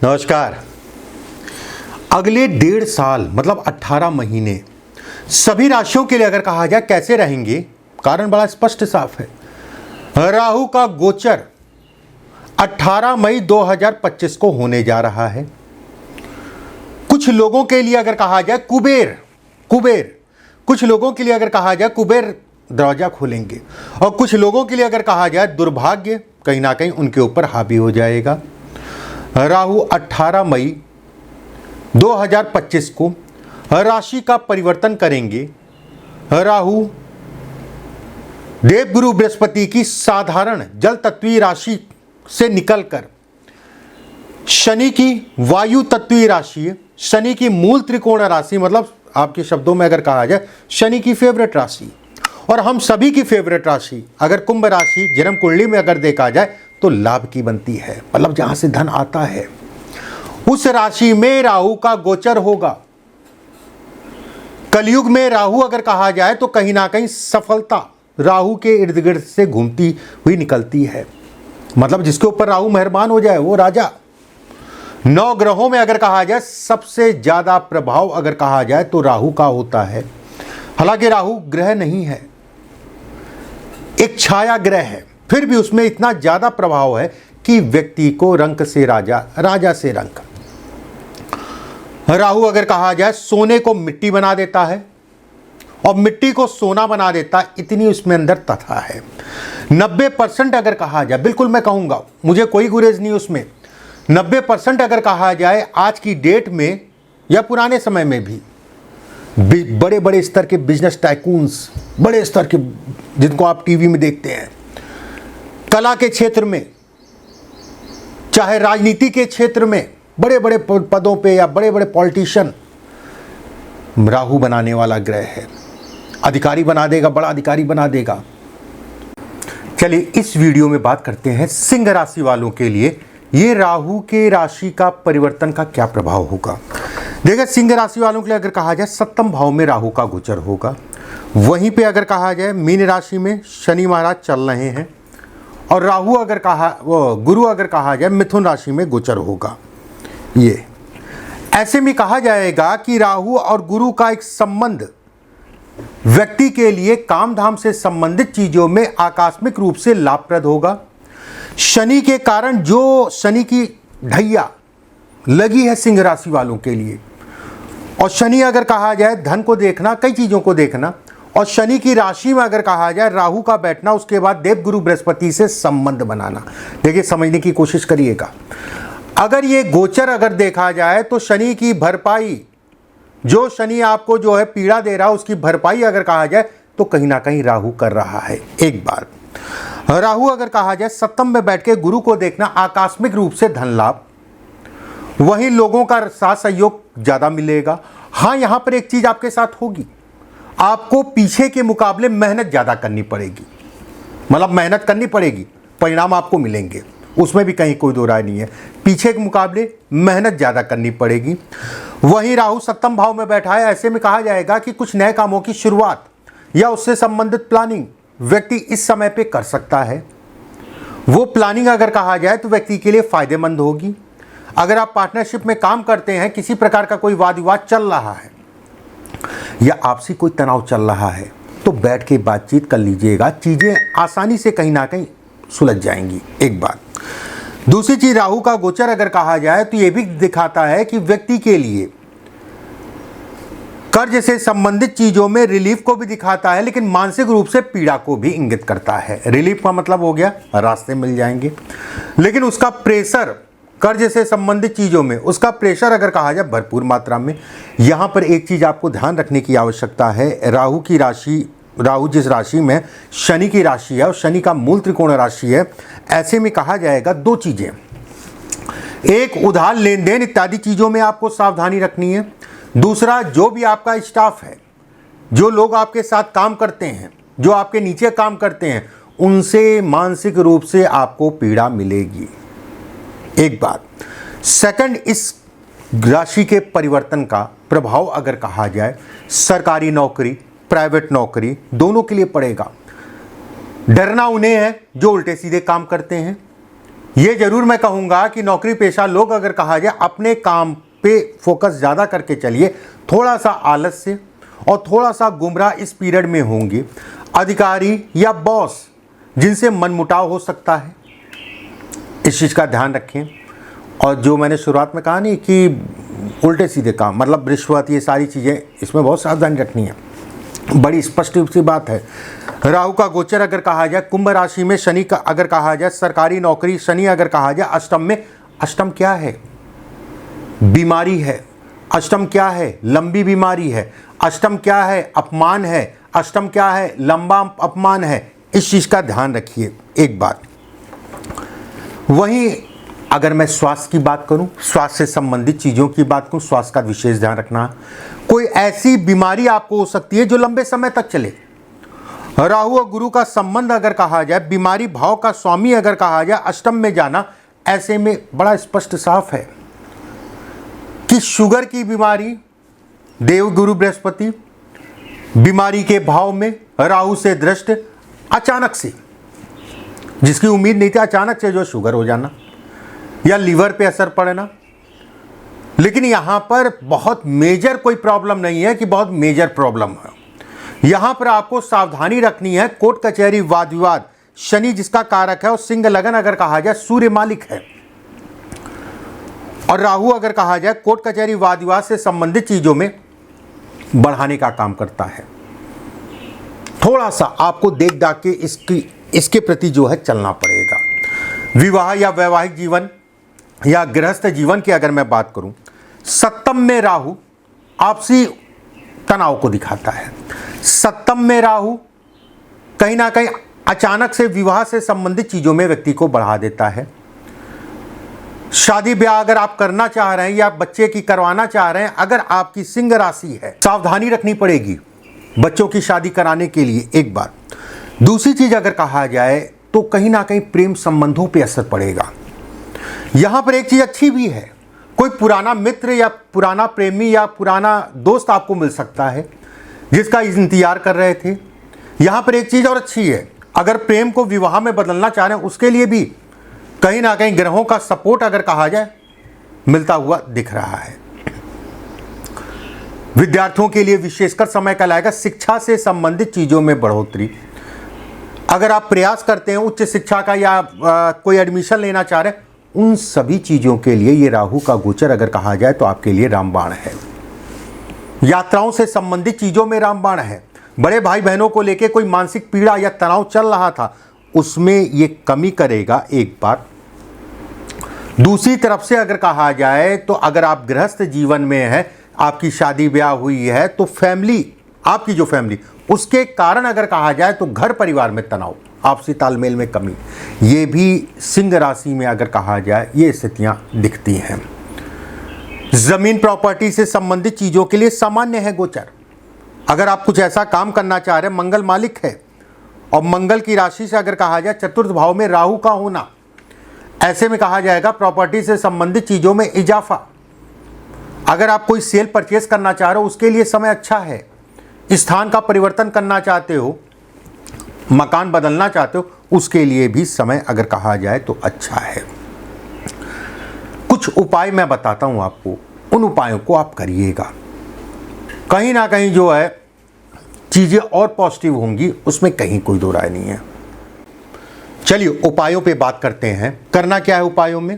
नमस्कार। अगले 1.5 साल मतलब 18 महीने सभी राशियों के लिए अगर कहा जाए कैसे रहेंगे, कारण बड़ा स्पष्ट साफ है। राहु का गोचर 18 मई 2025 को होने जा रहा है। कुछ लोगों के लिए अगर कहा जाए कुबेर कुछ लोगों के लिए अगर कहा जाए कुबेर दरवाजा खोलेंगे, और कुछ लोगों के लिए अगर कहा जाए दुर्भाग्य कहीं ना कहीं उनके ऊपर हावी हो जाएगा। राहु 18 मई 2025 को राशि का परिवर्तन करेंगे। राहु देवगुरु बृहस्पति की साधारण जल तत्वीय राशि से निकलकर शनि की वायु तत्वीय राशि, शनि की मूल त्रिकोण राशि, मतलब आपके शब्दों में अगर कहा जाए शनि की फेवरेट राशि और हम सभी की फेवरेट राशि अगर कुंभ राशि जन्म कुंडली में अगर देखा जाए तो लाभ की बनती है, मतलब जहां से धन आता है उस राशि में राहु का गोचर होगा। कलयुग में राहु अगर कहा जाए तो कहीं ना कहीं सफलता राहु के इर्द गिर्द से घूमती हुई निकलती है, मतलब जिसके ऊपर राहु मेहरबान हो जाए वो राजा। 9 ग्रहों में अगर कहा जाए सबसे ज्यादा प्रभाव अगर कहा जाए तो राहु का होता है। हालांकि राहु ग्रह नहीं है, एक छाया ग्रह है, फिर भी उसमें इतना ज्यादा प्रभाव है कि व्यक्ति को रंक से राजा, राजा से रंक। राहु अगर कहा जाए सोने को मिट्टी बना देता है और मिट्टी को सोना बना देता, इतनी उसमें अंदर तथा है। 90% अगर कहा जाए, बिल्कुल मैं कहूंगा, मुझे कोई गुरेज नहीं उसमें, 90% अगर कहा जाए आज की डेट में या पुराने समय में भी बड़े बड़े स्तर के बिजनेस टाइकून्स, बड़े स्तर के जिनको आप टीवी में देखते हैं, कला के क्षेत्र में चाहे राजनीति के क्षेत्र में बड़े बड़े पदों पे या बड़े बड़े पॉलिटिशियन, राहु बनाने वाला ग्रह है। अधिकारी बना देगा, बड़ा अधिकारी बना देगा। चलिए इस वीडियो में बात करते हैं सिंह राशि वालों के लिए ये राहु के राशि का परिवर्तन का क्या प्रभाव होगा। देखिए सिंह राशि वालों के लिए अगर कहा जाए 7वें भाव में राहु का गोचर होगा। वहीं पे अगर कहा जाए मीन राशि में शनि महाराज चल रहे हैं और राहु अगर गुरु अगर कहा जाए मिथुन राशि में गोचर होगा। ये ऐसे में कहा जाएगा कि राहु और गुरु का एक संबंध व्यक्ति के लिए काम धाम से संबंधित चीजों में आकस्मिक रूप से लाभप्रद होगा। शनि के कारण जो शनि की ढैया लगी है सिंह राशि वालों के लिए, और शनि अगर कहा जाए धन को देखना, कई चीजों को देखना, और शनि की राशि में अगर कहा जाए राहु का बैठना, उसके बाद देवगुरु बृहस्पति से संबंध बनाना। देखिए समझने की कोशिश करिएगा, अगर ये गोचर अगर देखा जाए तो शनि की भरपाई, जो शनि आपको जो है पीड़ा दे रहा है उसकी भरपाई अगर कहा जाए तो कहीं ना कहीं राहु कर रहा है। एक बार राहु अगर कहा जाए 7वें में बैठ के गुरु को देखना, आकस्मिक रूप से धन लाभ, वहीं लोगों का साथ सहयोग ज्यादा मिलेगा। हाँ, यहां पर एक चीज आपके साथ होगी, आपको पीछे के मुकाबले मेहनत ज्यादा करनी पड़ेगी, मतलब मेहनत करनी पड़ेगी, परिणाम आपको मिलेंगे, उसमें भी कहीं कोई दो राय नहीं है। पीछे के मुकाबले मेहनत ज्यादा करनी पड़ेगी। वहीं राहु 7वें भाव में बैठा है, ऐसे में कहा जाएगा कि कुछ नए कामों की शुरुआत या उससे संबंधित प्लानिंग व्यक्ति इस समय पे कर सकता है। वो प्लानिंग अगर कहा जाए तो व्यक्ति के लिए फायदेमंद होगी। अगर आप पार्टनरशिप में काम करते हैं, किसी प्रकार का कोई वाद विवाद चल रहा है या आपसी कोई तनाव चल रहा है तो बैठ के बातचीत कर लीजिएगा, चीजें आसानी से कहीं ना कहीं सुलझ जाएंगी। एक बात। दूसरी चीज, राहु का गोचर अगर कहा जाए तो यह भी दिखाता है कि व्यक्ति के लिए कर्ज से संबंधित चीजों में रिलीफ को भी दिखाता है, लेकिन मानसिक रूप से पीड़ा को भी इंगित करता है। रिलीफ का मतलब हो गया रास्ते मिल जाएंगे, लेकिन उसका प्रेशर, कर्ज से संबंधित चीजों में उसका प्रेशर अगर कहा जाए भरपूर मात्रा में। यहां पर एक चीज आपको ध्यान रखने की आवश्यकता है, राहु की राशि, राहु जिस राशि में शनि की राशि है और शनि का मूल त्रिकोण राशि है, ऐसे में कहा जाएगा 2 चीजें, एक उधार लेन देन इत्यादि चीजों में आपको सावधानी रखनी है। दूसरा, जो भी आपका स्टाफ है, जो लोग आपके साथ काम करते हैं, जो आपके नीचे काम करते हैं, उनसे मानसिक रूप से आपको पीड़ा मिलेगी। एक बात। सेकंड, इस राशि के परिवर्तन का प्रभाव अगर कहा जाए सरकारी नौकरी, प्राइवेट नौकरी दोनों के लिए पड़ेगा। डरना उन्हें है जो उल्टे सीधे काम करते हैं, ये जरूर मैं कहूँगा कि नौकरी पेशा लोग अगर कहा जाए अपने काम पे फोकस ज़्यादा करके चलिए। थोड़ा सा आलस्य और थोड़ा सा गुमराह इस पीरियड में होंगे। अधिकारी या बॉस जिनसे मनमुटाव हो सकता है, इस चीज़ का ध्यान रखें। और जो मैंने शुरुआत में कहा नहीं कि उल्टे सीधे काम, मतलब रिश्वत, ये सारी चीज़ें, इसमें बहुत सावधानी रखनी है। बड़ी स्पष्ट सी बात है। राहु का गोचर अगर कहा जाए कुंभ राशि में, शनि का अगर कहा जाए सरकारी नौकरी, शनि अगर कहा जाए अष्टम में। अष्टम क्या है? बीमारी है। अष्टम क्या है? लंबी बीमारी है। अष्टम क्या है? अपमान है। अष्टम क्या है? लंबा अपमान है। इस चीज का ध्यान रखिए एक बात। वहीं अगर मैं स्वास्थ्य की बात करूं, स्वास्थ्य से संबंधित चीजों की बात करूं, स्वास्थ्य का विशेष ध्यान रखना। कोई ऐसी बीमारी आपको हो सकती है जो लंबे समय तक चले। राहु और गुरु का संबंध अगर कहा जाए, बीमारी भाव का स्वामी अगर कहा जाए अष्टम में जाना, ऐसे में बड़ा स्पष्ट साफ है कि शुगर की बीमारी, देव गुरु बृहस्पति बीमारी के भाव में राहु से दृष्ट, अचानक से, जिसकी उम्मीद नहीं थी, अचानक से जो शुगर हो जाना या लीवर पे असर पड़ना। लेकिन यहां पर बहुत मेजर कोई प्रॉब्लम नहीं है कि बहुत मेजर प्रॉब्लम है। यहां पर आपको सावधानी रखनी है। कोर्ट कचहरी वाद विवाद, शनि जिसका कारक है और सिंह लगन अगर कहा जाए सूर्य मालिक है, और राहु अगर कहा जाए कोर्ट कचहरी वाद विवाद से संबंधित चीजों में बढ़ाने का काम करता है। थोड़ा सा आपको देख दाख के इसके प्रति जो है चलना पड़ेगा। विवाह या वैवाहिक जीवन या गृहस्थ जीवन की अगर मैं बात करूं, सप्तम में राहु आपसी तनाव को दिखाता है। सप्तम में राहु कहीं ना कहीं अचानक से विवाह से संबंधित चीजों में व्यक्ति को बढ़ा देता है। शादी ब्याह अगर आप करना चाह रहे हैं या बच्चे की करवाना चाह रहे हैं, अगर आपकी सिंह राशि है, सावधानी रखनी पड़ेगी बच्चों की शादी कराने के लिए, एक बात। दूसरी चीज अगर कहा जाए तो कहीं ना कहीं प्रेम संबंधों पे असर पड़ेगा। यहां पर एक चीज अच्छी भी है, कोई पुराना मित्र या पुराना प्रेमी या पुराना दोस्त आपको मिल सकता है जिसका इंतजार कर रहे थे। यहां पर एक चीज और अच्छी है, अगर प्रेम को विवाह में बदलना चाह रहे हैं उसके लिए भी कहीं ना कहीं ग्रहों का सपोर्ट अगर कहा जाए मिलता हुआ दिख रहा है। विद्यार्थियों के लिए विशेषकर समय कहलाएगा शिक्षा से संबंधित चीजों में बढ़ोतरी। अगर आप प्रयास करते हैं उच्च शिक्षा का या कोई एडमिशन लेना चाह रहे हैं, उन सभी चीजों के लिए ये राहु का गोचर अगर कहा जाए तो आपके लिए रामबाण है। यात्राओं से संबंधित चीजों में रामबाण है। बड़े भाई बहनों को लेकर कोई मानसिक पीड़ा या तनाव चल रहा था, उसमें ये कमी करेगा, एक बात। दूसरी तरफ से अगर कहा जाए तो अगर आप गृहस्थ जीवन में हैं, आपकी शादी ब्याह हुई है, तो फैमिली, आपकी जो फैमिली, उसके कारण अगर कहा जाए तो घर परिवार में तनाव, आपसी तालमेल में कमी, ये भी सिंह राशि में अगर कहा जाए ये स्थितियां दिखती हैं। जमीन प्रॉपर्टी से संबंधित चीजों के लिए सामान्य है गोचर। अगर आप कुछ ऐसा काम करना चाह रहे हैं, मंगल मालिक है और मंगल की राशि से अगर कहा जाए चतुर्थ भाव में राहु का होना, ऐसे में कहा जाएगा प्रॉपर्टी से संबंधित चीजों में इजाफा। अगर आप कोई सेल परचेस करना चाह रहे हो उसके लिए समय अच्छा है। स्थान का परिवर्तन करना चाहते हो, मकान बदलना चाहते हो, उसके लिए भी समय अगर कहा जाए तो अच्छा है। कुछ उपाय मैं बताता हूं आपको, उन उपायों को आप करिएगा, कहीं ना कहीं जो है चीजें और पॉजिटिव होंगी, उसमें कहीं कोई दो राय नहीं है। चलिए उपायों पे बात करते हैं। करना क्या है उपायों में?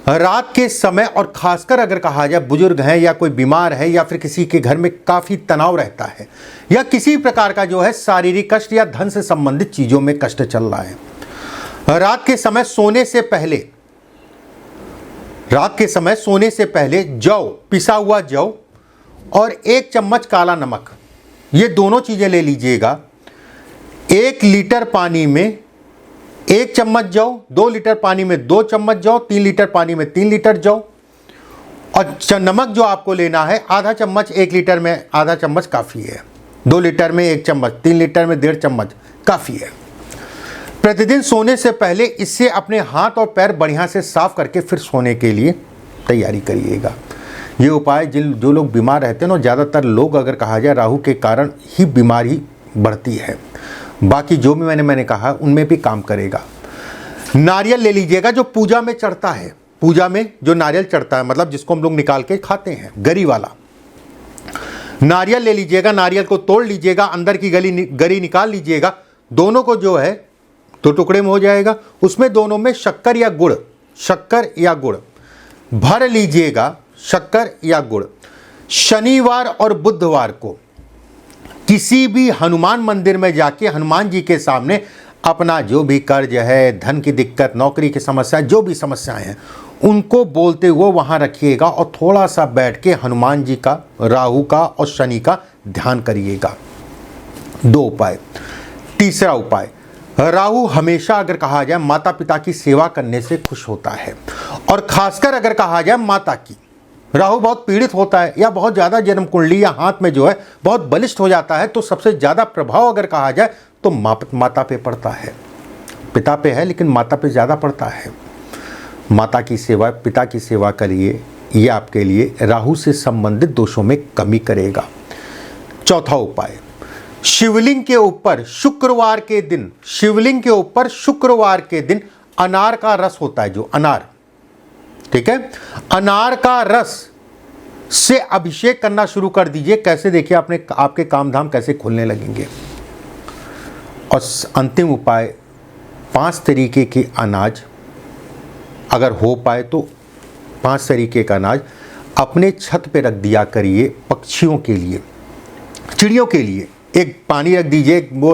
रात के समय और खासकर अगर कहा जाए बुजुर्ग हैं या कोई बीमार है या फिर किसी के घर में काफ़ी तनाव रहता है या किसी प्रकार का जो है शारीरिक कष्ट या धन से संबंधित चीज़ों में कष्ट चल रहा है, रात के समय सोने से पहले जौ, पिसा हुआ जौ और 1 चम्मच काला नमक, ये दोनों चीज़ें ले लीजिएगा। 1 लीटर पानी में 1 चम्मच जौ, 2 लीटर पानी में 2 चम्मच जौ, 3 लीटर पानी में 3 लीटर जौ, और नमक जो आपको लेना है आधा चम्मच, 1 लीटर में आधा चम्मच काफ़ी है, 2 लीटर में 1 चम्मच, 3 लीटर में 1.5 चम्मच काफ़ी है। प्रतिदिन सोने से पहले इससे अपने हाथ और पैर बढ़िया से साफ करके फिर सोने के लिए तैयारी करिएगा। ये उपाय जो लोग बीमार रहते हैं ना, ज़्यादातर लोग अगर कहा जाए राहु के कारण ही बीमारी बढ़ती है, बाकी जो भी मैंने कहा उनमें भी काम करेगा। नारियल ले लीजिएगा जो पूजा में चढ़ता है, पूजा में जो नारियल चढ़ता है, मतलब जिसको हम लोग निकाल के खाते हैं, गरी वाला नारियल ले लीजिएगा। नारियल को तोड़ लीजिएगा, अंदर की गरी निकाल लीजिएगा, दोनों को जो है 2 टुकड़े में हो जाएगा। उसमें दोनों में शक्कर या गुड़ भर लीजिएगा, शक्कर या गुड़। शनिवार और बुधवार को किसी भी हनुमान मंदिर में जाके हनुमान जी के सामने अपना जो भी कर्ज है, धन की दिक्कत, नौकरी की समस्या, जो भी समस्याएं हैं उनको बोलते हुए वहां रखिएगा और थोड़ा सा बैठ के हनुमान जी का, राहु का और शनि का ध्यान करिएगा। 2 उपाय। तीसरा उपाय, राहु हमेशा अगर कहा जाए माता पिता की सेवा करने से खुश होता है, और खासकर अगर कहा जाए माता की, राहु बहुत पीड़ित होता है या बहुत ज़्यादा जन्म कुंडली या हाथ में जो है बहुत बलिष्ठ हो जाता है, तो सबसे ज़्यादा प्रभाव अगर कहा जाए तो माता पे पड़ता है। पिता पे है लेकिन माता पे ज़्यादा पड़ता है। माता की सेवा, पिता की सेवा करिए, ये आपके लिए राहु से संबंधित दोषों में कमी करेगा। चौथा उपाय, शिवलिंग के ऊपर शुक्रवार के दिन, शिवलिंग के ऊपर शुक्रवार के दिन अनार का रस होता है, जो अनार, ठीक है, अनार का रस से अभिषेक करना शुरू कर दीजिए। कैसे, देखिए आपके काम धाम कैसे खुलने लगेंगे। और अंतिम उपाय, 5 तरीके के अनाज अगर हो पाए तो 5 तरीके का अनाज अपने छत पे रख दिया करिए, पक्षियों के लिए, चिड़ियों के लिए। एक पानी रख दीजिए, एक वो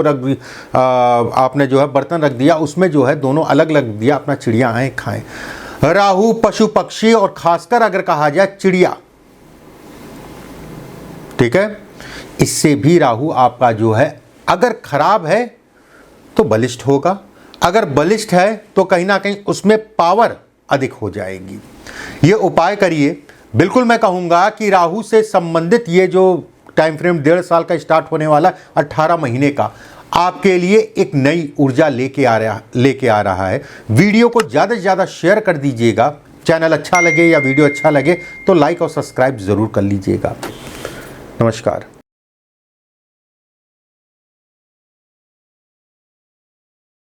आपने जो है बर्तन रख दिया, उसमें जो है दोनों अलग रख दिया, अपना चिड़िया आए खाएं। राहु पशु पक्षी और खासकर अगर कहा जाए चिड़िया, ठीक है, इससे भी राहु आपका जो है अगर खराब है तो बलिष्ठ होगा, अगर बलिष्ठ है तो कहीं ना कहीं उसमें पावर अधिक हो जाएगी। ये उपाय करिए। बिल्कुल मैं कहूँगा कि राहु से संबंधित ये जो टाइम फ्रेम 1.5 साल का स्टार्ट होने वाला, 18 महीने का, आपके लिए एक नई ऊर्जा लेके आ रहा है। वीडियो को ज़्यादा से ज़्यादा शेयर कर दीजिएगा। चैनल अच्छा लगे या वीडियो अच्छा लगे तो लाइक और सब्सक्राइब ज़रूर कर लीजिएगा। नमस्कार।